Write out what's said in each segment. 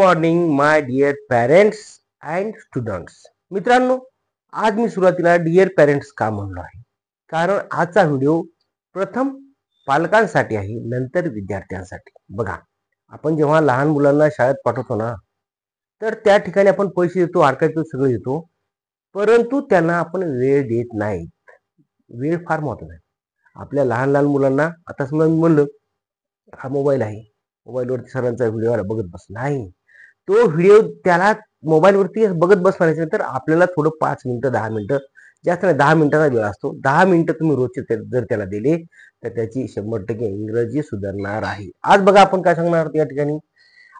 Morning my dear parents and students. मित्रांनो, आज मी सुरुवातीला डिअर पेरेंट्स का म्हणलो आहे, कारण आजचा व्हिडिओ प्रथम पालकांसाठी आहे, नंतर विद्यार्थ्यांसाठी. बघा, आपण जेव्हा लहान मुलांना शाळेत पाठवतो ना, तर त्या ठिकाणी आपण पैसे देतो, आरकायतो, सगळं देतो, परंतु त्यांना आपण वेळ देत नाही. वेळ फार महत्त्वाचा आहे आपल्या लहान लहान मुलांना. आता समजा मी म्हणलं हा मोबाईल आहे, मोबाईलवरती सरांचा व्हिडिओ बघत बस, नाही, तो व्हिडिओ त्याला मोबाईलवरती बघत बसण्याचं तर आपल्याला थोडं 5 मिनिटं 10 मिनिटं, जास्त नाही 10 मिनिटाचा वेळ असतो. 10 मिनिटं तुम्ही रोजचे जर त्याला दिले तर त्याची 100% इंग्रजी सुधारणार आहे. आज बघा आपण काय सांगणार आहोत या ठिकाणी.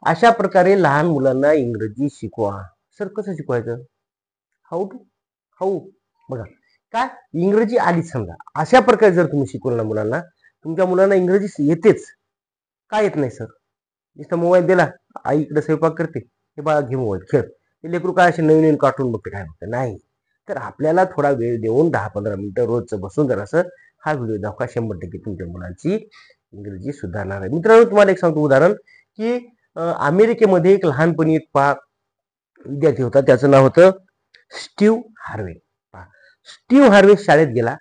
अशा प्रकारे लहान मुलांना इंग्रजी शिकवा. सर कसं शिकवायचं? How to how. बघा काय, इंग्रजी आलीच समजा, अशा प्रकारे जर तुम्ही शिकवलं ना मुलांना, तुमच्या मुलांना इंग्रजी येतेच. काय येत नाही सर? नुसतं मोबाईल दिला, आई इकडे स्वयंपाक करते, हे बाळा घे मोबाईल खेळ. हे लेकरू काय असे नवीन नवीन कार्टून बघते, काय बघते? नाही. तर आपल्याला थोडा वेळ देऊन 10-15 मिनिटं रोजचं बसून जर असं हा व्हिडिओ दाखवा, 100% तुमच्या मुलांची इंग्रजी सुधारणार आहे. मित्रांनो, तुम्हाला एक सांगतो उदाहरण, की अमेरिकेमध्ये एक लहानपणी एक विद्यार्थी होता, त्याचं नाव होतं स्टीव्ह हार्वे. स्टीव्ह हार्वे शाळेत गेला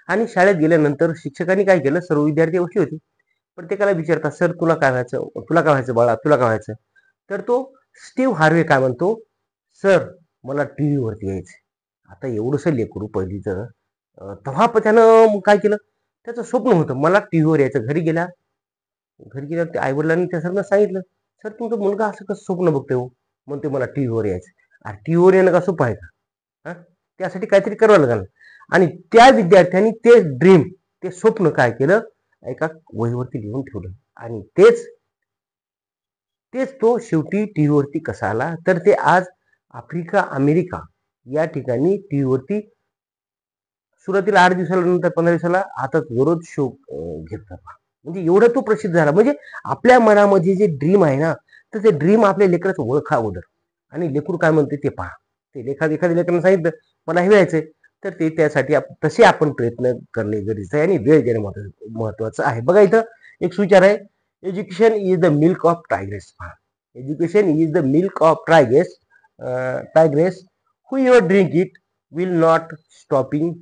आणि शाळेत गेल्यानंतर शिक्षकांनी काय केलं, सर्व विद्यार्थी बसले होते, प्रत्येकाला विचारतात, सर तुला काय व्हायचं, तुला काय व्हायचं बाळा, तुला काय व्हायचं? तर तो स्टीव्ह हार्वे काय म्हणतो, सर मला टीव्ही वरती यायचं. आता एवढंसं लेकरू पहिलीचं, तेव्हा त्यानं काय केलं, त्याचं स्वप्न होतं मला टीव्हीवर यायचं. घरी गेल्यावर ते आईवडिलांनी त्या सरनं सांगितलं, सर तुमचा मुलगा असं कसं स्वप्न बघतोय हो? म्हणते मला टीव्हीवर यायचं. अरे टीव्हीवर येणं का सोपं आहे का? हा, त्यासाठी काहीतरी करावं लागलं. आणि त्या विद्यार्थ्यांनी ते ड्रीम, ते स्वप्न काय केलं, एका वहीवरती लिहून ठेवलं. आणि तेच तो शेवटी टीव्हीवरती कसा आला, तर ते आज आफ्रिका, अमेरिका या ठिकाणी टीव्हीवरती सुरुवातीला 8 दिवसाला, नंतर 15 दिवसाला, आता दररोज शो घेतात. म्हणजे एवढा तो प्रसिद्ध झाला. म्हणजे आपल्या मनामध्ये जे ड्रीम आहे ना, तर ते ड्रीम आपल्या लेकराचं ओळखा अगोदर, आणि लेकरू काय म्हणते ते पहा. ते एखाद्या लेकरानं सांगितलं मला हे व्हायचंय, तर ते त्यासाठी तसे आपण प्रयत्न करणे गरजेचं आहे आणि वेळ देणं महत्वाचं आहे. बघा, इथं एक सुविचार आहे, education is the milk of tigress. Education is the milk of tigress who your drink it will not stopping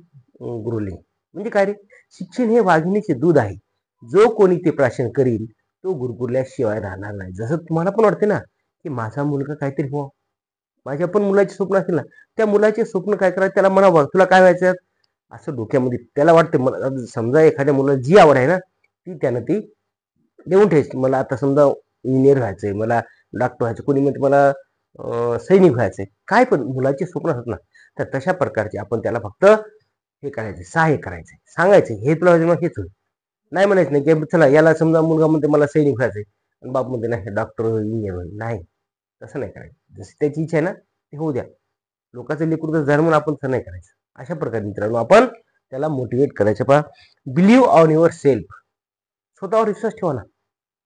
gruelling. म्हणजे काय रे, शिक्षण हे वाघिणीचे दूध आहे, जो कोणी ते प्राशन करील तो गुरगुरल्याशिवाय राहणार नाही. जसं तुम्हाला पण वाटते ना, की माझा मुलगा काहीतरी हो, माझ्या पण मुलाचे स्वप्न असतील ना, त्या मुलाचे स्वप्न काय करायचं, त्याला म्हणावं तुला काय व्हायचं, असं डोक्यामध्ये त्याला वाटते. मला समजा एखाद्या मुलाला जी आवड आहे ना, ती त्यानं ती देऊन ठेवायची. मला आता समजा इंजिनियर व्हायचंय, मला डॉक्टर व्हायचं, कोणी म्हणते मला सैनिक व्हायचंय, काय पण मुलाचे स्वप्न असतात ना, तर तशा प्रकारचे आपण त्याला फक्त हे करायचे, सहाय्य करायचे, सांगायचे हे तुला हेच होईल. नाही म्हणायचं नाही की चला याला समजा मुलगा म्हणते मला सैनिक व्हायचंय, आणि बाप म्हणते नाही डॉक्टर इंजिनियर होईल. नाही, तसं नाही करायचं. जशी त्याची इच्छा आहे ना, ते होऊ द्या. लोकांचं लेकरू जर झालं म्हणून आपण तसं नाही करायचं. अशा प्रकारे मित्रांनो आपण त्याला मोटिवेट करायचं. पहा, बिलीव्ह ऑन युअर सेल्फ. स्वतःवर विश्वास ठेवा ना.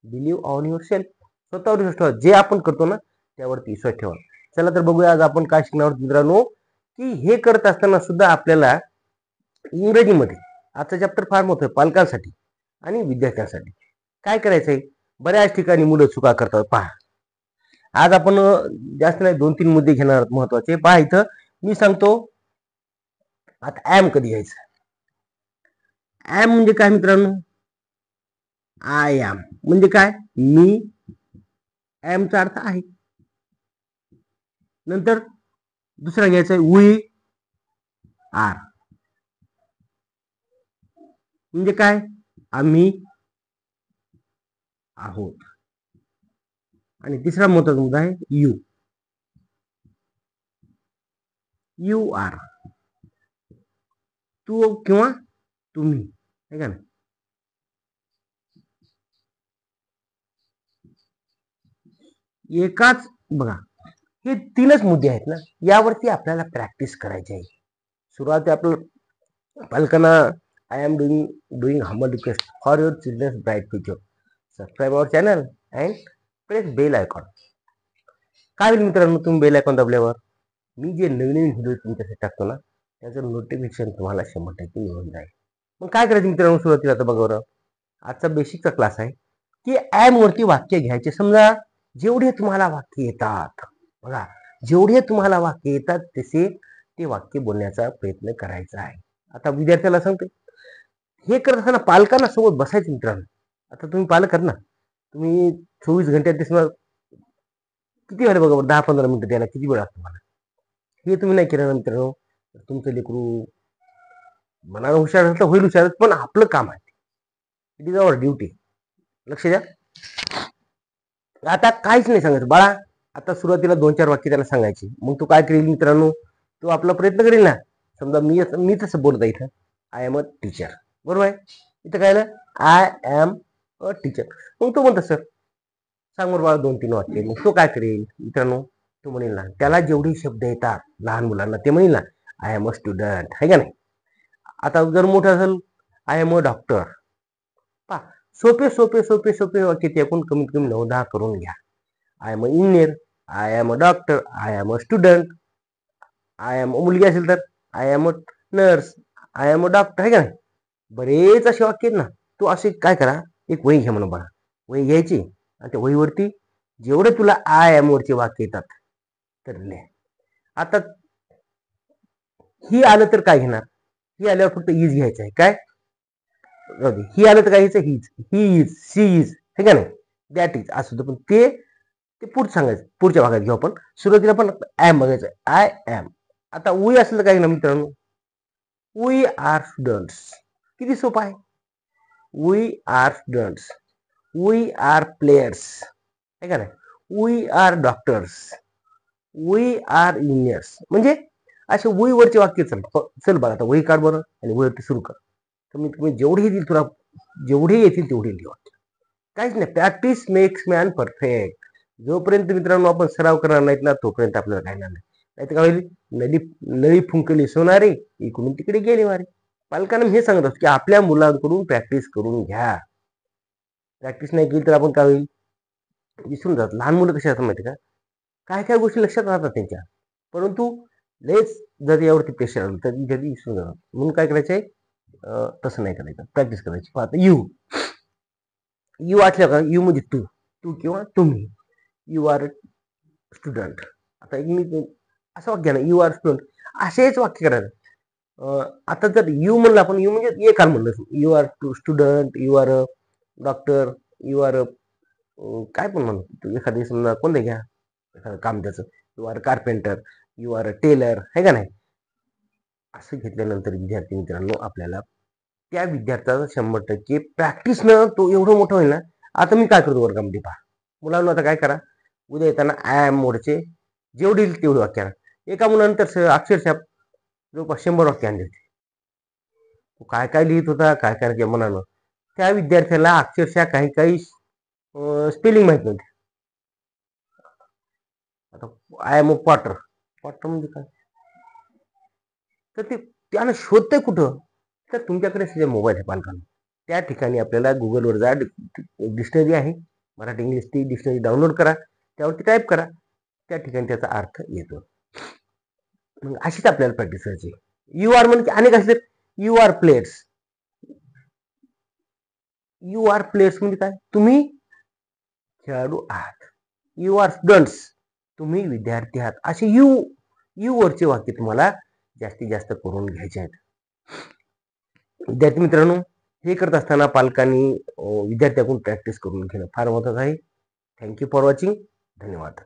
बिलीव्ह ऑन युअर सेल्फ, स्वतःवर विश्वास ठेवा. जे आपण करतो ना त्यावरती विश्वास ठेवा. चला तर बघूया आज आपण काय शिकणार आहोत मित्रांनो, की हे करत असताना सुद्धा आपल्याला इंग्रजीमध्ये आजचा चॅप्टर फार मोठं आहे पालकांसाठी आणि विद्यार्थ्यांसाठी. काय करायचंय, बऱ्याच ठिकाणी मुलं चुका करतात. पहा, आज आपण जास्त नाही 2-3 मुद्दे घेणार आहोत महत्वाचे. पहा, इथं मी सांगतो आता ऍम कधी घ्यायचं. ऍम म्हणजे काय मित्रांनो, आय एम म्हणजे काय, मी. ऍमचा अर्थ आहे. नंतर दुसरा घ्यायचा आहे वी आर, म्हणजे काय, आम्ही आहोत. आणि तिसरा महत्वाचा मुद्दा आहे यू. यू आर, तू किंवा तुम्ही, आहे का ना. एकाच बघा, हे 3च मुद्दे आहेत ना, यावरती आपल्याला प्रॅक्टिस करायची आहे. सुरुवात आपलं पालकांना, I am doing humble request for your childrens bright future. Subscribe our channel and press bell icon. काय होईल मित्रांनो, तुम्ही बेल आयकॉन दाबल्यावर मी जे नवीन नवीन व्हिडिओ तुमच्यासाठी टाकतो ना, त्याचं नोटिफिकेशन तुम्हाला 100% मिळून जाईल. मग काय करायचं मित्रांनो, सुरुवातीला आता बघा, आजचा बेसिकचा क्लास आहे की ऍम वरती वाक्य घ्यायचे. समजा जेवढे तुम्हाला वाक्य येतात, बघा, जेवढे तुम्हाला वाक्य येतात तसे ते वाक्य बोलण्याचा प्रयत्न करायचा आहे. आता विद्यार्थ्याला सांगते, हे करत असताना पालकांना सोबत बसायचं मित्रांनो. आता तुम्ही पालक आहात ना, तुम्ही 24 घंट्यात दिसणार किती वेळ बघा, 10-15 मिनिटं द्यायला किती वेळ असतो मला. हे तुम्ही नाही केलं मित्रांनो, तुमचं लेकरू मनाला हुशार असलं होईल हुशार, पण आपलं काम आहे, इट इज अवर ड्युटी. लक्ष द्या. आता काहीच नाही सांगायचं बाळा. आता सुरुवातीला 2-4 वाक्य त्याला सांगायचे. मग तो काय करेल मित्रांनो, तो आपला प्रयत्न करेल ना. समजा मी तसं बोलत आहे इथं, आय एम अ टीचर, बरोबर आहे. इथं काय आय एम अ टीचर. मग तो म्हणतो सर सांग बरं बाळा 2-3 वाक्य. मग तो काय करेल मित्रांनो, तो म्हणेल ना, त्याला जेवढे शब्द येतात लहान मुलांना ते म्हणेल ना, आय एम अ स्टुडंट, आहे का नाही. आता जर मोठं असेल, आय एम अ डॉक्टर. पहा, सोपे सोपे सोपे सोपे वाक्य ते आपण कमीत कमी 9-10 करून घ्या. I am a engineer, I am a doctor, I am a student, I am मुलगी असेल तर I am a nurse, I am a doctor, आहे का नाही. बरेच असे वाक्य आहेत ना. तो असे काय करा, एक वही घ्या म्हणून बघा, वही घ्यायची आणि त्या वहीवरती जेवढे तुला आय एम वरचे वाक्य येतात तर लिहा. आता ही आलं तर काय घेणार, ही आल्यावर फक्त इज घ्यायचं आहे. काय ही आलं तर काय घ्यायचं, ही इज, सी इज, हे का नाही, दॅट इज असं होतं. पण ते पुढचं सांगायचं, पुढच्या भागात घेऊ आपण. सुरुवातीला पण ॲम बघायचं, आय एम. आता वी असेल तर काय घेणार मित्रांनो, वी आर स्टुडंट्स. किती सोपं आहे. We are students, we are players, आहे का नाही, we are doctors, we are engineers. म्हणजे असे वही वरचे वाक्य. चल बघा, आता वही काढ बरं आणि वरती सुरू कर. कमीत कमी जेवढे येतील तुला, जेवढे येतील तेवढे लिहा. काहीच नाही, प्रॅक्टिस मेक्स मॅन परफेक्ट. जोपर्यंत मित्रांनो आपण सराव करणार नाहीत ना, तोपर्यंत आपल्याला काय नाही. नाही तर काय होईल, नळी फुंकली सोनारी, इकडून तिकडे गेली वारी. पालकांना हे सांगत असतो की आपल्या मुलांकडून प्रॅक्टिस करून घ्या. प्रॅक्टिस नाही केली तर आपण काय होईल, विसरून जात. लहान मुलं कशी असतात माहिती का, काय काय गोष्टी लक्षात राहतात त्यांच्या, परंतु लेच जर यावरती प्रेशर आलं तर जरी विसरून जातात. म्हणून काय करायचंय, तसं नाही करायचं, प्रॅक्टिस करायची. पाहता यू वाचल्या का, यू म्हणजे तू किंवा तुम्ही. You are student. आता एक मी असं वाक्य ना, यू आर स्टुडंट, असेच वाक्य करायचं. आता जर यू म्हणलं आपण, यू म्हणजे एक काल म्हणलं, you are student, you are a doctor, you are काय पण म्हणू, एखादी समजा कोणतं घ्या एखादं काम त्याचं, you are carpenter, you are a tailor, आहे का नाही. असं घेतल्यानंतर विद्यार्थी मित्रांनो आपल्याला त्या विद्यार्थ्याचा 100% प्रॅक्टिस न तो एवढं मोठं होईल ना. आता मी काय करतो वर्गामध्ये पहा, मुलांना आता काय करा, उद्या येताना आय एम मोडचे जेवढे येईल तेवढे वाक्य आणा. एका मुलानंतर अक्षरशः जवळपास 100 वाक्य आणले होते. काय काय लिहित होता, काय काय म्हणालो, त्या विद्यार्थ्याला अक्षरशः काही काही स्पेलिंग माहित नव्हते. आता I am a Potter, Potter म्हणजे काय, तर ते त्यानं शोधतंय कुठं, तर तुमच्याकडे मोबाईल आहे पालकांना. त्या ठिकाणी आपल्याला गुगलवर जा, डिक्शनरी आहे, मराठी इंग्लिश ती डिक्शनरी डाउनलोड करा, त्यावरती टाईप करा, त्या ठिकाणी त्याचा अर्थ येतो. मग अशीच आपल्याला प्रॅक्टिस करायची. यू आर म्हणजे अनेक असले, you are players, you are players म्हणजे काय, तुम्ही खेळाडू आहात. यू आर स्टुडंट्स, तुम्ही विद्यार्थी आहात. असे यू वरचे वाक्य तुम्हाला जास्तीत जास्त करून घ्यायचे आहेत. विद्यार्थी मित्रांनो, हे करत असताना पालकांनी विद्यार्थ्याकडून प्रॅक्टिस करून घेणं फार महत्त्वाचं आहे. Thank you for watching. धन्यवाद.